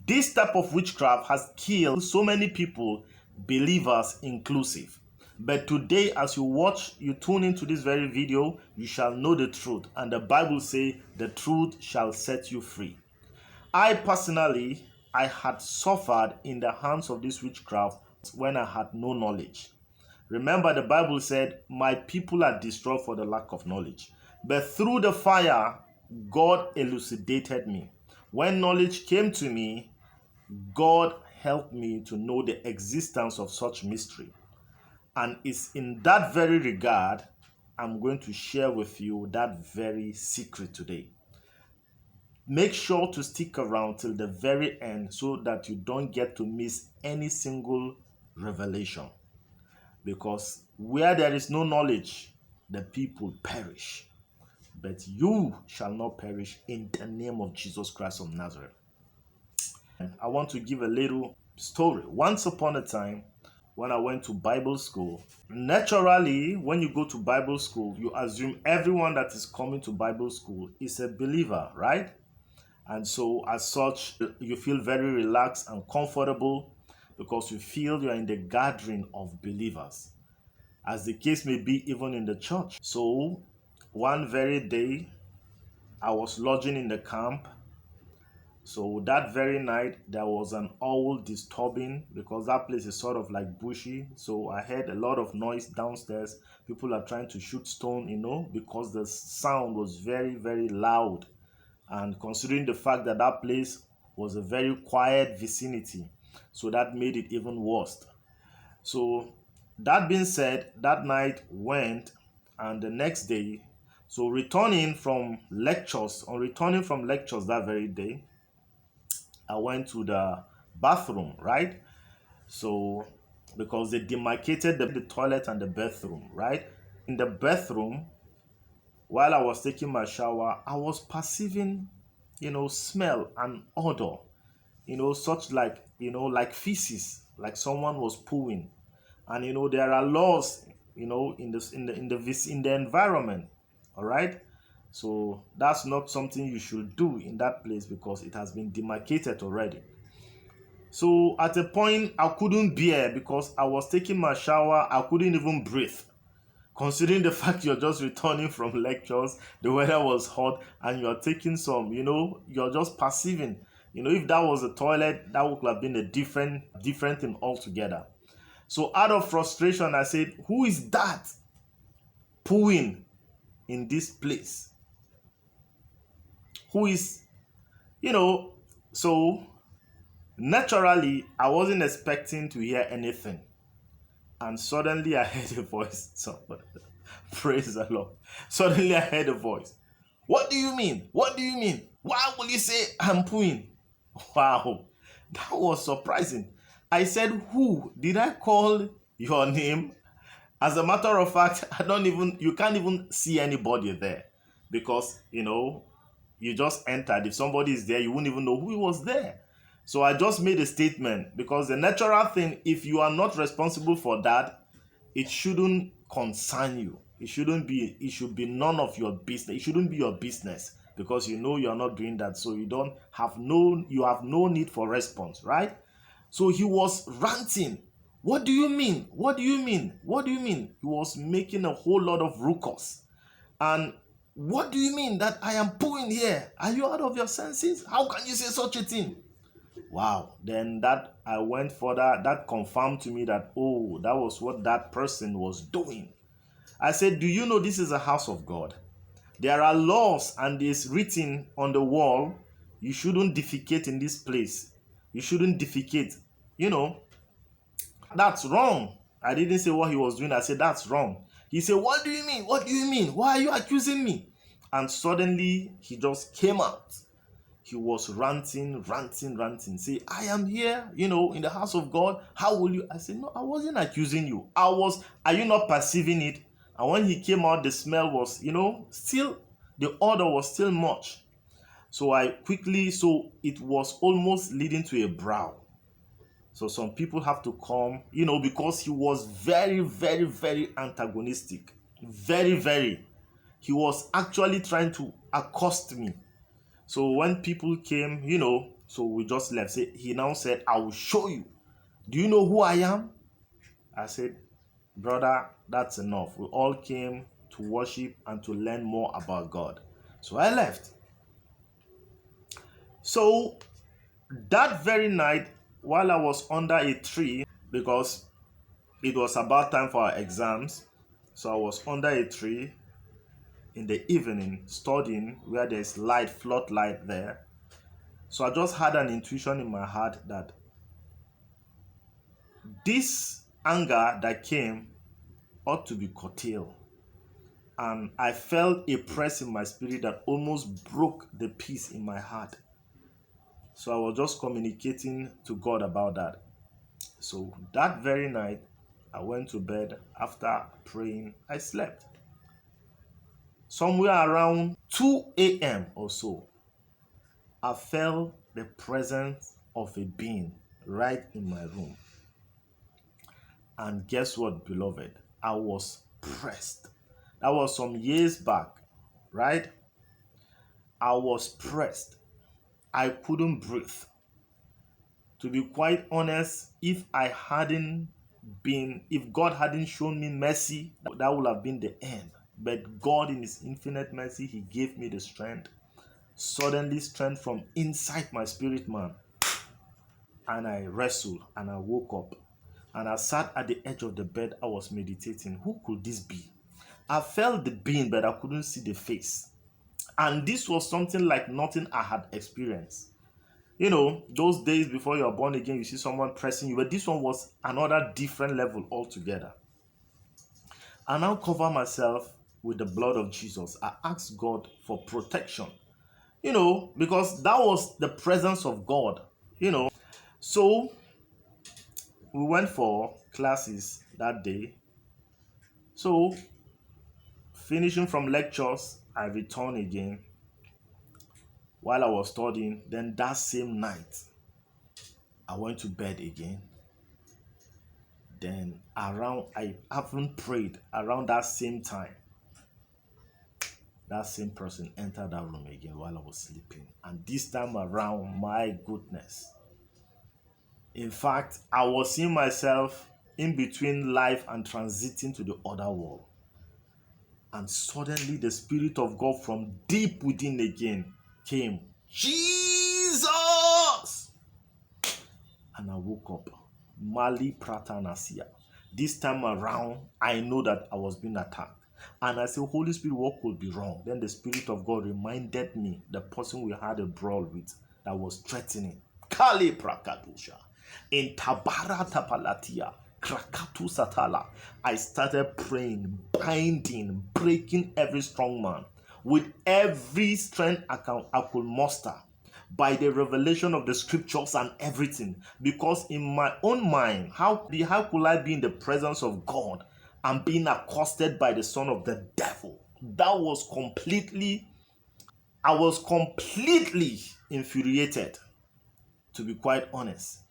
This type of witchcraft has killed so many people, believers inclusive. But today, as you tune into this very video, you shall know the truth. And the Bible says the truth shall set you free. I personally, I had suffered in the hands of this witchcraft when I had no knowledge. Remember, the Bible said, my people are destroyed for the lack of knowledge. But through the fire, God elucidated me. When knowledge came to me, God helped me to know the existence of such mystery. And it's in that very regard, I'm going to share with you that very secret today. Make sure to stick around till the very end so that you don't get to miss any single revelation. Because where there is no knowledge, the people perish. But you shall not perish in the name of Jesus Christ of Nazareth. I want to give a little story. Once upon a time, when I went to Bible school, naturally, when you go to Bible school, you assume everyone that is coming to Bible school is a believer, right? And so, as such, you feel very relaxed and comfortable because you feel you're in the gathering of believers, as the case may be even in the church. So, one very day, I was lodging in the camp. So that very night, there was an owl disturbing because that place is sort of like bushy. So I heard a lot of noise downstairs. People are trying to shoot stone, because the sound was very, very loud. And considering the fact that that place was a very quiet vicinity, so that made it even worse. So that being said, that night went, and the next day, so returning from lectures that very day, I went to the bathroom, right? So, because they demarcated the toilet and the bathroom, right? In the bathroom, while I was taking my shower, I was perceiving, smell and odor, such like feces, like someone was pooing. And there are laws, in the environment, all right? So that's not something you should do in that place because it has been demarcated already. So at a point, I couldn't bear because I was taking my shower. I couldn't even breathe. Considering the fact you're just returning from lectures, the weather was hot, and you're taking some, you're just perceiving. If that was a toilet, that would have been a different thing altogether. So out of frustration, I said, who is that pooing in this place? Who is, so naturally, I wasn't expecting to hear anything. And suddenly I heard a voice. Praise the Lord. Suddenly I heard a voice. What do you mean? What do you mean? Why will you say I'm pooing? Wow, that was surprising. I said, who? Did I call your name? As a matter of fact, you can't even see anybody there because, you just entered. If somebody is there, you wouldn't even know who was there. So I just made a statement because the natural thing, if you are not responsible for that, it shouldn't concern you. It should be none of your business. It shouldn't be your business because you are not doing that. So you have no need for response, right? So he was ranting. What do you mean? What do you mean? What do you mean? He was making a whole lot of ruckus. And what do you mean that I am pooing here? Are you out of your senses? How can you say such a thing? Wow. Then that I went further. That confirmed to me that, that was what that person was doing. I said, do you know this is a house of God? There are laws and it's written on the wall. You shouldn't defecate in this place. You shouldn't defecate. That's wrong. I didn't say what he was doing. I said, that's wrong. He said, what do you mean? What do you mean? Why are you accusing me? And suddenly, he just came out. He was ranting. Say, I am here, in the house of God. How will you? I said, no, I wasn't accusing you. Are you not perceiving it? And when he came out, the smell was, still, the odor was still much. So it was almost leading to a brawl. So some people have to come, because he was very, very, very antagonistic. Very, very. He was actually trying to accost me. So when people came, So we just left. He now said, I will show you. Do you know who I am? I said, brother, that's enough. We all came to worship and to learn more about God. So I left. So that very night, while I was under a tree, because it was about time for our exams, so I was under a tree in the evening studying where there's light, floodlight there. So I just had an intuition in my heart that this anger that came ought to be curtailed. And I felt a press in my spirit that almost broke the peace in my heart. So I was just communicating to God about that. So that very night, I went to bed. After praying, I slept. Somewhere around 2 a.m. or so, I felt the presence of a being right in my room. And guess what, beloved? I was pressed. That was some years back, right? I was pressed. I couldn't breathe. To be quite honest, if God hadn't shown me mercy, that would have been the end. But God, in His infinite mercy, He gave me the strength. Suddenly, strength from inside my spirit man. And I wrestled and I woke up. And I sat at the edge of the bed. I was meditating. Who could this be? I felt the being, but I couldn't see the face. And this was something like nothing I had experienced. You know, those days before you're born again, you see someone pressing you, but this one was another different level altogether. I now cover myself with the blood of Jesus. I asked God for protection, because that was the presence of God, So we went for classes that day. So finishing from lectures, I returned again while I was studying. Then that same night, I went to bed again. Then I haven't prayed around that same time. That same person entered that room again while I was sleeping. And this time around, my goodness. In fact, I was seeing myself in between life and transiting to the other world. And suddenly the Spirit of God from deep within again came. Jesus! And I woke up. Mali Pratanasia. This time around, I know that I was being attacked. And I said, Holy Spirit, what could be wrong? Then the Spirit of God reminded me, the person we had a brawl with, that was threatening. Kali Prakadusha. In Tabara Tapalatia. Krakatu Satala. I started praying, binding, breaking every strong man with every strength I could muster, by the revelation of the scriptures and everything. Because in my own mind, how could I be in the presence of God and being accosted by the son of the devil? I was completely infuriated, to be quite honest.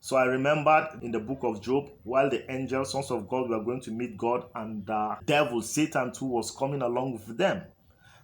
So I remembered in the book of Job, while the angels, sons of God, were going to meet God, and the devil, Satan too, was coming along with them.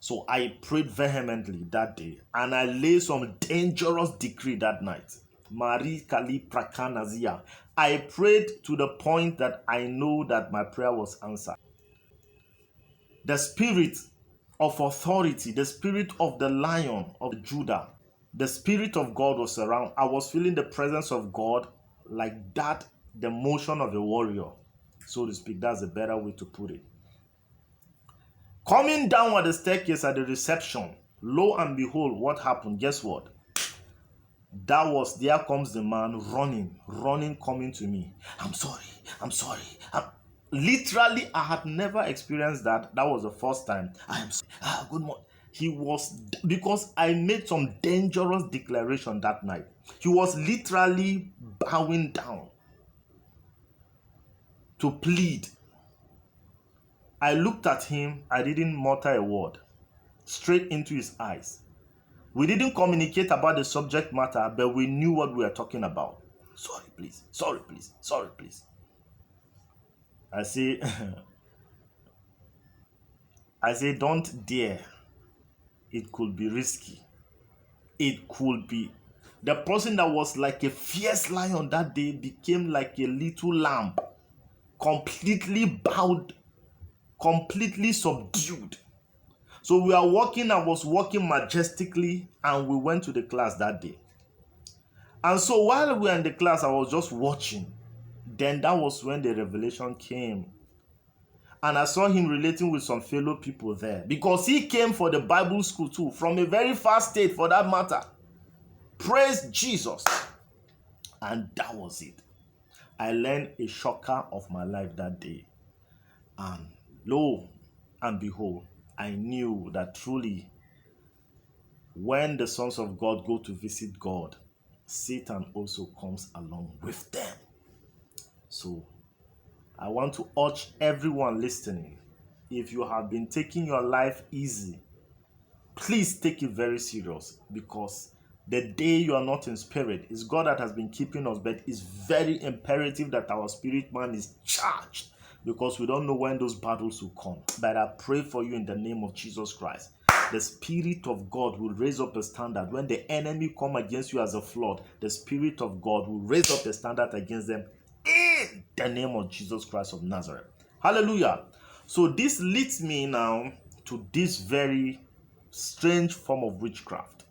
So I prayed vehemently that day, and I laid some dangerous decree that night. Marie Kali Prakanazia. I prayed to the point that I know that my prayer was answered. The spirit of authority, the spirit of the Lion of Judah, the Spirit of God was around. I was feeling the presence of God like that, the motion of a warrior, so to speak. That's a better way to put it. Coming down at the staircase at the reception, lo and behold, what happened? Guess what? There comes the man running, coming to me. I'm sorry. Literally, I had never experienced that. That was the first time. I am sorry. Good morning. Because I made some dangerous declaration that night. He was literally bowing down to plead. I looked at him. I didn't mutter a word. Straight into his eyes. We didn't communicate about the subject matter, but we knew what we were talking about. Sorry, please. I say, don't dare. It could be risky. It could be. The person that was like a fierce lion that day became like a little lamb, completely bowed, completely subdued. So we are walking, I was walking majestically, and we went to the class that day. And so while we were in the class, I was just watching. Then that was when the revelation came. And I saw him relating with some fellow people there. Because he came for the Bible school too, from a very far state for that matter. Praise Jesus. And that was it. I learned a shocker of my life that day. And lo and behold, I knew that truly when the sons of God go to visit God, Satan also comes along with them. So I want to urge everyone listening, if you have been taking your life easy, please take it very serious, because the day you are not in spirit, it's God that has been keeping us, but it's very imperative that our spirit man is charged, because we don't know when those battles will come. But I pray for you in the name of Jesus Christ. The Spirit of God will raise up a standard. When the enemy come against you as a flood, the Spirit of God will raise up a standard against them in the name of Jesus Christ of Nazareth. Hallelujah. So this leads me now to this very strange form of witchcraft.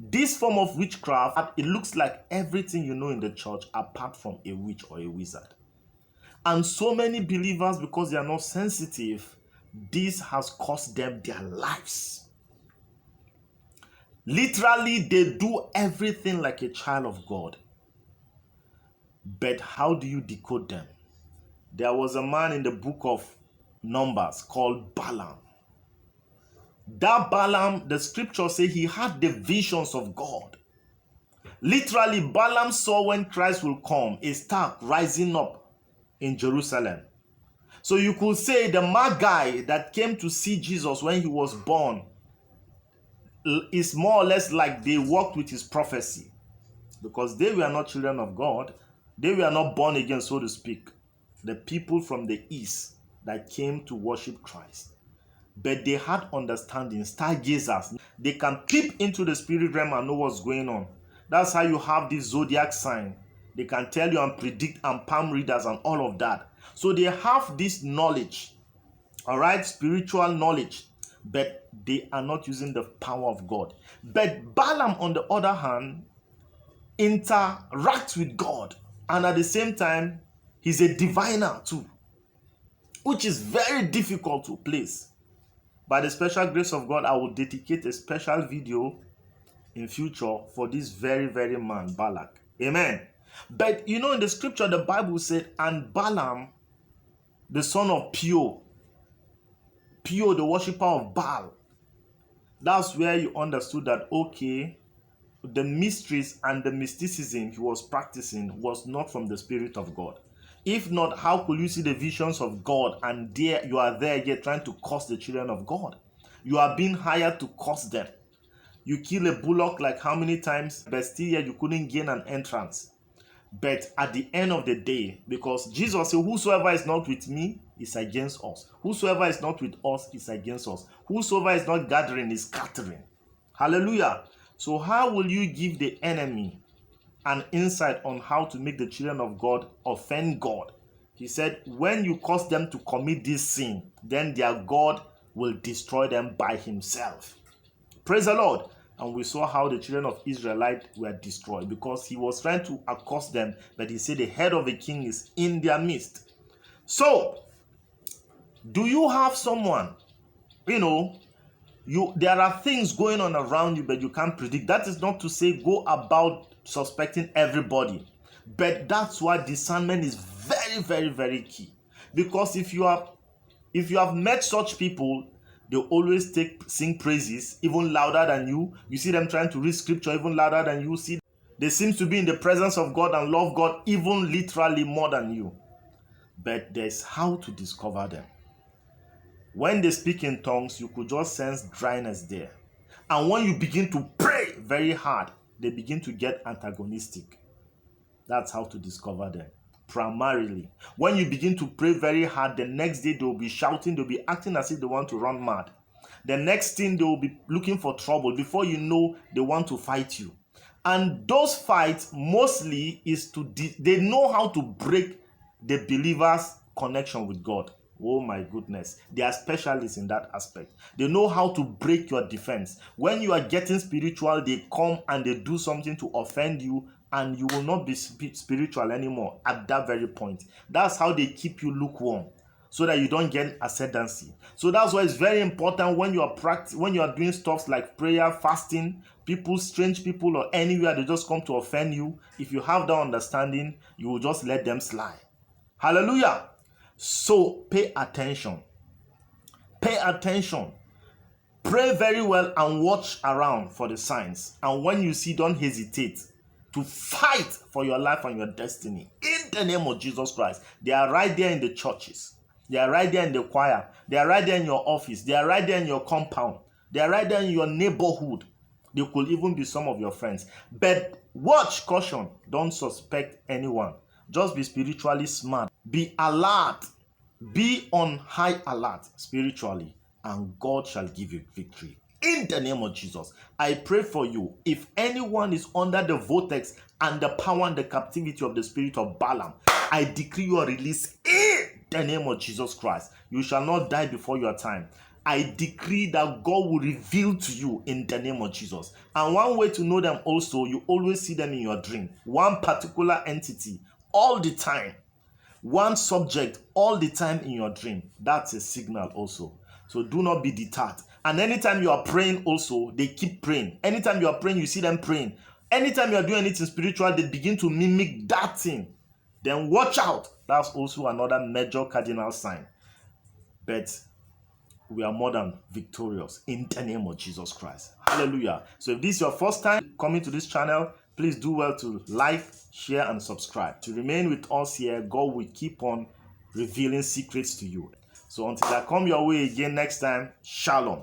This form of witchcraft, it looks like everything you know in the church apart from a witch or a wizard. And so many believers, because they are not sensitive, this has cost them their lives. Literally, they do everything like a child of God. But how do you decode them? There was a man in the book of Numbers called Balaam. That Balaam, the scripture says he had the visions of God. Literally, Balaam saw when Christ will come, a star rising up in Jerusalem. So you could say the Magi that came to see Jesus when he was born is more or less like they worked with his prophecy, because they were not children of God. They were not born again, so to speak. The people from the east that came to worship Christ. But they had understanding, stargazers. They can peep into the spirit realm and know what's going on. That's how you have this zodiac sign. They can tell you and predict, and palm readers and all of that. So they have this knowledge, all right, spiritual knowledge, but they are not using the power of God. But Balaam, on the other hand, interacts with God, and at the same time, he's a diviner too, which is very difficult to place. By the special grace of God, I will dedicate a special video in future for this very, very man, Balak. Amen. But you know, in the scripture, the Bible said, and Balaam, the son of Peor, the worshipper of Baal. That's where you understood that, okay, the mysteries and the mysticism he was practicing was not from the Spirit of God. If not, how could you see the visions of God and there you are there yet trying to curse the children of God? You are being hired to curse them. You kill a bullock like how many times, but still yet you couldn't gain an entrance. But at the end of the day, because Jesus said, whosoever is not with me is against us. Whosoever is not with us is against us. Whosoever is not gathering is scattering. Hallelujah. So how will you give the enemy an insight on how to make the children of God offend God? He said, when you cause them to commit this sin, then their God will destroy them by himself. Praise the Lord. And we saw how the children of Israelite were destroyed, because he was trying to accost them, but he said the head of a king is in their midst. So, do you have someone, there are things going on around you, but you can't predict. That is not to say go about suspecting everybody. But that's why discernment is very, very, very key. Because if you have met such people, they always sing praises even louder than you. You see them trying to read scripture even louder than you. See, they seem to be in the presence of God and love God even literally more than you. But there's how to discover them. When they speak in tongues, you could just sense dryness there. And when you begin to pray very hard, they begin to get antagonistic. That's how to discover them. Primarily, when you begin to pray very hard, the next day they'll be shouting, they'll be acting as if they want to run mad. The next thing, they will be looking for trouble. Before you know, they want to fight you. And those fights mostly is they know how to break the believer's connection with God. Oh my goodness. They are specialists in that aspect. They know how to break your defense. When you are getting spiritual, they come and they do something to offend you, and you will not be spiritual anymore at that very point. That's how they keep you lukewarm, so that you don't get ascendancy. So that's why it's very important when you are doing stuff like prayer, fasting, strange people or anywhere, they just come to offend you. If you have that understanding, you will just let them slide. Hallelujah. So pay attention. Pay attention. Pray very well and watch around for the signs. And when you see, don't hesitate to fight for your life and your destiny. In the name of Jesus Christ. They are right there in the churches. They are right there in the choir. They are right there in your office. They are right there in your compound. They are right there in your neighborhood. They could even be some of your friends. But watch, caution. Don't suspect anyone. Just be spiritually smart. Be alert. Be on high alert spiritually, and God shall give you victory. In the name of Jesus, I pray for you. If anyone is under the vortex and the power and the captivity of the spirit of Balaam, I decree your release in the name of Jesus Christ. You shall not die before your time. I decree that God will reveal to you in the name of Jesus. And one way to know them also, you always see them in your dream. One particular entity all the time. One subject all the time in your dream. That's a signal also. So do not be deterred. And anytime you are praying also, they keep praying. Anytime you are praying, you see them praying. Anytime you are doing anything spiritual, they begin to mimic that thing. Then watch out. That's also another major cardinal sign. But we are more than victorious in the name of Jesus Christ. Hallelujah. So if this is your first time coming to this channel, please do well to like, share, and subscribe. To remain with us here, God will keep on revealing secrets to you. So until I come your way again next time, shalom.